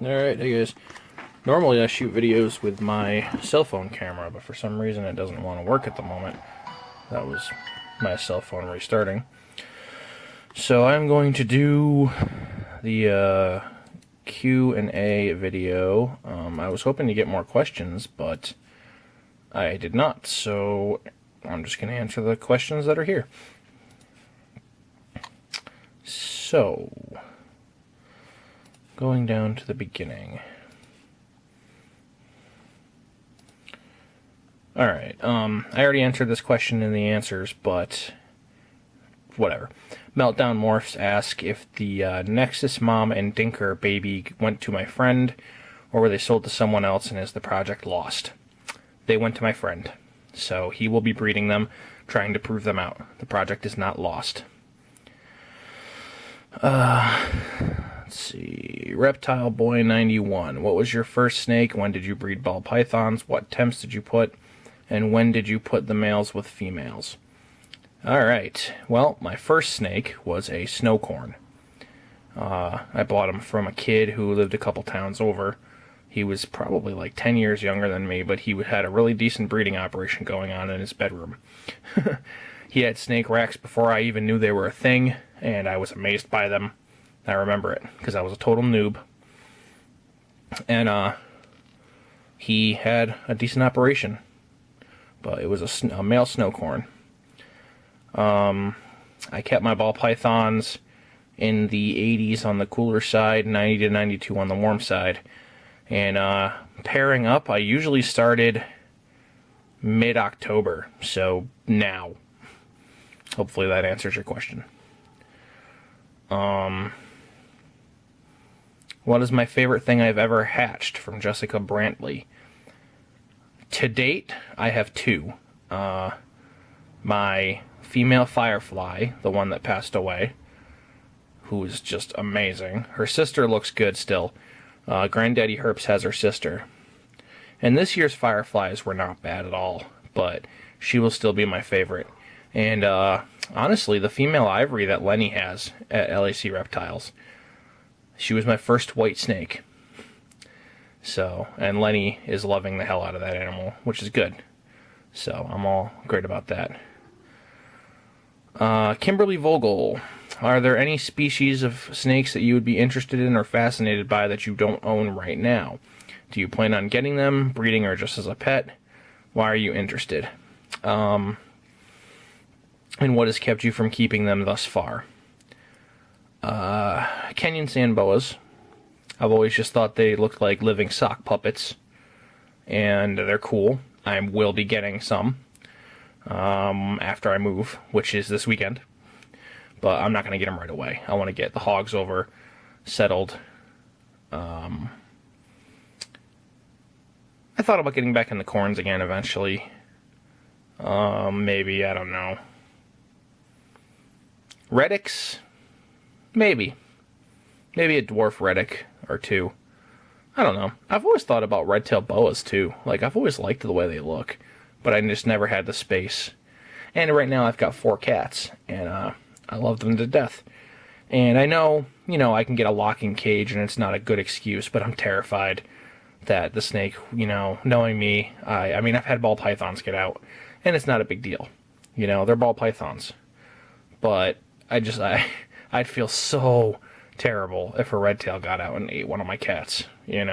Alright, hey guys. Normally I shoot videos with my cell phone camera, but for some reason it doesn't want to work at the moment. That was my cell phone restarting. So I'm going to do the Q&A video. I was hoping to get more questions, but I did not, so I'm just going to answer the questions that are here. So, going down to the beginning. Alright, I already answered this question in the answers, but whatever. Meltdown Morphs ask if the Nexus mom and Dinker baby went to my friend, or were they sold to someone else and is the project lost? They went to my friend, so he will be breeding them, trying to prove them out. The project is not lost. Let's see. Reptile Boy 91. What was your first snake? When did you breed ball pythons? What temps did you put? And when did you put the males with females? Alright. Well, my first snake was a snowcorn. I bought him from a kid who lived a couple towns over. He was probably like 10 years younger than me, but he had a really decent breeding operation going on in his bedroom. He had snake racks before I even knew they were a thing, and I was amazed by them. I remember it, because I was a total noob. And he had a decent operation, but it was a male snowcorn. I kept my ball pythons in the 80s on the cooler side, 90 to 92 on the warm side. And pairing up, I usually started mid-October, so now. Hopefully that answers your question. What is my favorite thing I've ever hatched? From Jessica Brantley. To date, I have two. My female firefly, the one that passed away, who is just amazing. Her sister looks good still. Granddaddy Herps has her sister. And this year's fireflies were not bad at all, but she will still be my favorite. And honestly, the female ivory that Lenny has at LAC Reptiles, she was my first white snake. So, and Lenny is loving the hell out of that animal, which is good. So, I'm all great about that. Kimberly Vogel. Are there any species of snakes that you would be interested in or fascinated by that you don't own right now? Do you plan on getting them, breeding, or just as a pet? Why are you interested? And what has kept you from keeping them thus far? Kenyan sand boas. I've always just thought they looked like living sock puppets, and they're cool. I will be getting some after I move, which is this weekend. But I'm not going to get them right away. I want to get the hogs over, settled. I thought about getting back in the corns again eventually. Maybe, I don't know. Reddicks? Maybe. Maybe a dwarf Reddick or two. I don't know. I've always thought about red-tailed boas too. Like, I've always liked the way they look, but I just never had the space. And right now I've got 4 cats, and I love them to death. And I know, I can get a locking cage and it's not a good excuse, but I'm terrified that the snake, knowing me, I mean, I've had ball pythons get out, and it's not a big deal. They're ball pythons. But I'd feel so terrible if a red tail got out and ate one of my cats, It's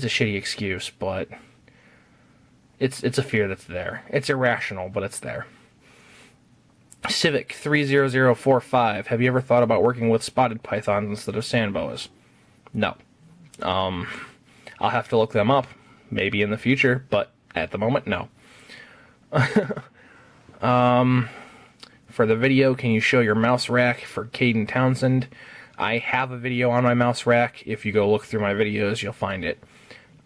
a shitty excuse, but it's a fear that's there. It's irrational, but it's there. Civic 30045. Have you ever thought about working with spotted pythons instead of sand boas? No. I'll have to look them up, maybe in the future, but at the moment, no. For the video, can you show your mouse rack for Caden Townsend? I have a video on my mouse rack. If you go look through my videos, you'll find it.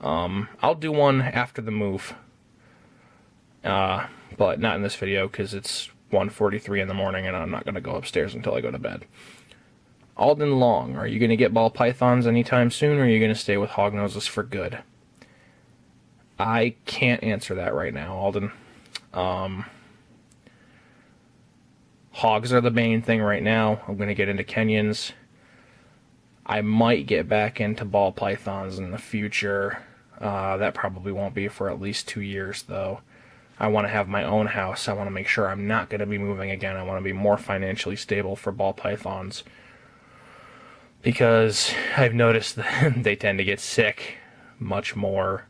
I'll do one after the move. But not in this video, because it's 1:43 in the morning, and I'm not going to go upstairs until I go to bed. Alden Long, are you going to get ball pythons anytime soon, or are you going to stay with hognoses for good? I can't answer that right now, Alden. Hogs are the main thing right now. I'm going to get into Kenyans. I might get back into ball pythons in the future. That probably won't be for at least 2 years, though. I want to have my own house. I want to make sure I'm not going to be moving again. I want to be more financially stable for ball pythons. Because I've noticed that they tend to get sick much more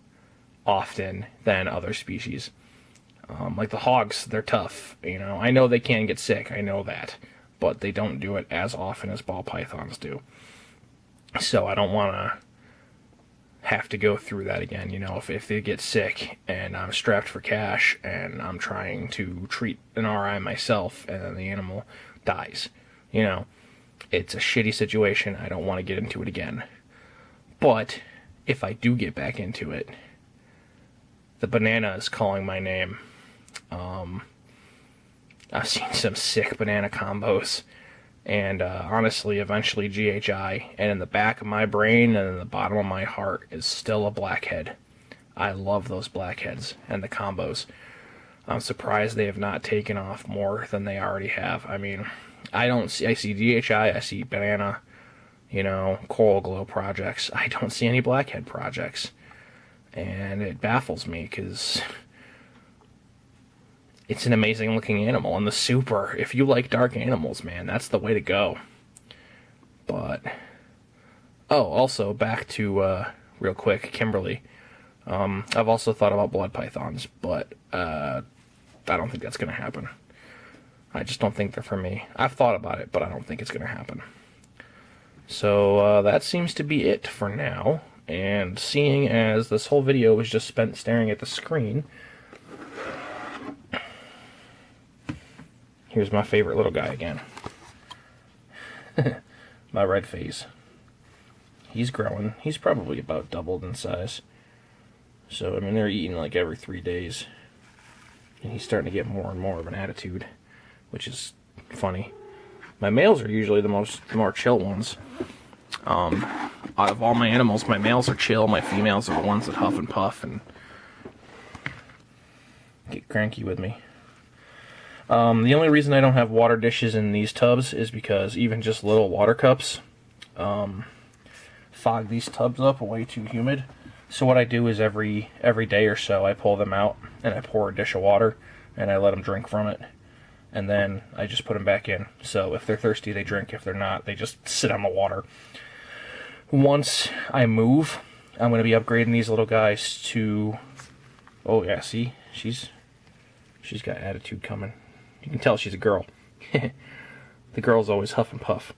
often than other species. Like the hogs, they're tough. I know they can get sick. I know that. But they don't do it as often as ball pythons do. So I don't want to have to go through that again. If they get sick and I'm strapped for cash and I'm trying to treat an RI myself and then the animal dies, it's a shitty situation. I don't want to get into it again. But if I do get back into it, the banana is calling my name. I've seen some sick banana combos. And honestly, eventually GHI. And in the back of my brain and in the bottom of my heart is still a blackhead. I love those blackheads and the combos. I'm surprised they have not taken off more than they already have. I mean, I see GHI, I see banana, coral glow projects. I don't see any blackhead projects. And it baffles me because it's an amazing looking animal. And the super, if you like dark animals, man, that's the way to go. But, also back to, real quick, Kimberly. I've also thought about blood pythons, but I don't think that's going to happen. I just don't think they're for me. I've thought about it, but I don't think it's going to happen. So that seems to be it for now. And seeing as this whole video was just spent staring at the screen, here's my favorite little guy again. My red phase. He's growing. He's probably about doubled in size. So, I mean, they're eating like every 3 days. And he's starting to get more and more of an attitude, which is funny. My males are usually the more chill ones. Out of all my animals, my males are chill. My females are the ones that huff and puff and get cranky with me. The only reason I don't have water dishes in these tubs is because even just little water cups fog these tubs up way too humid. So what I do is every day or so I pull them out and I pour a dish of water and I let them drink from it. And then I just put them back in. So if they're thirsty, they drink. If they're not, they just sit on the water. Once I move, I'm going to be upgrading these little guys to... Oh yeah, see? She's got attitude coming. You can tell she's a girl. The girls always huff and puff.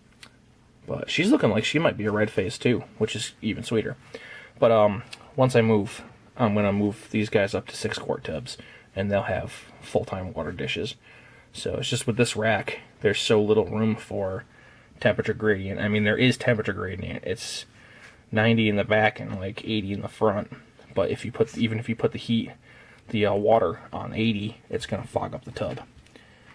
But she's looking like she might be a red face too, which is even sweeter. But once I move, I'm going to move these guys up to 6-quart tubs, and they'll have full-time water dishes. So it's just with this rack, there's so little room for temperature gradient. I mean, there is temperature gradient. It's 90 in the back and like 80 in the front. But if you put the water on 80, it's going to fog up the tub.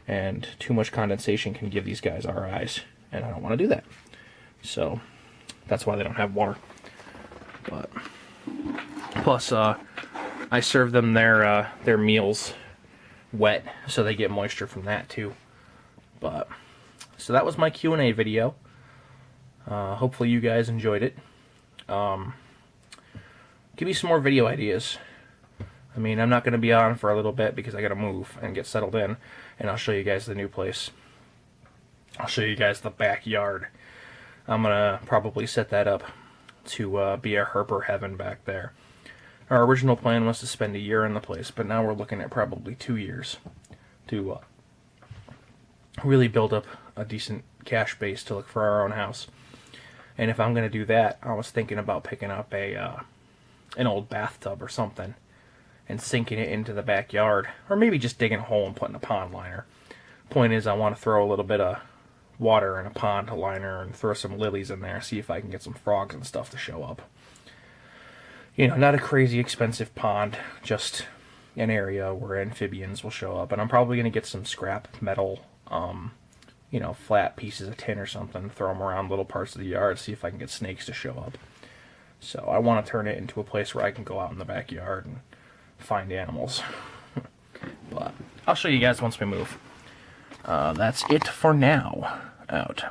And too much condensation can give these guys RIs, and I don't want to do that. So that's why they don't have water. But plus, I serve them their meals wet, so they get moisture from that too. But so that was my Q&A video. Hopefully you guys enjoyed it. Give me some more video ideas. I mean, I'm not going to be on for a little bit because I got to move and get settled in, and I'll show you guys the new place. I'll show you guys the backyard. I'm going to probably set that up to be a herper heaven back there. Our original plan was to spend a year in the place, but now we're looking at probably 2 years to really build up a decent cash base to look for our own house. And if I'm going to do that, I was thinking about picking up an old bathtub or something and sinking it into the backyard, or maybe just digging a hole and putting a pond liner. Point is, I want to throw a little bit of water in a pond liner and throw some lilies in there, see if I can get some frogs and stuff to show up. You know, not a crazy expensive pond, just an area where amphibians will show up. And I'm probably going to get some scrap metal, flat pieces of tin or something, throw them around little parts of the yard, see if I can get snakes to show up. So I want to turn it into a place where I can go out in the backyard and find animals. But I'll show you guys once we move. That's it for now. Out.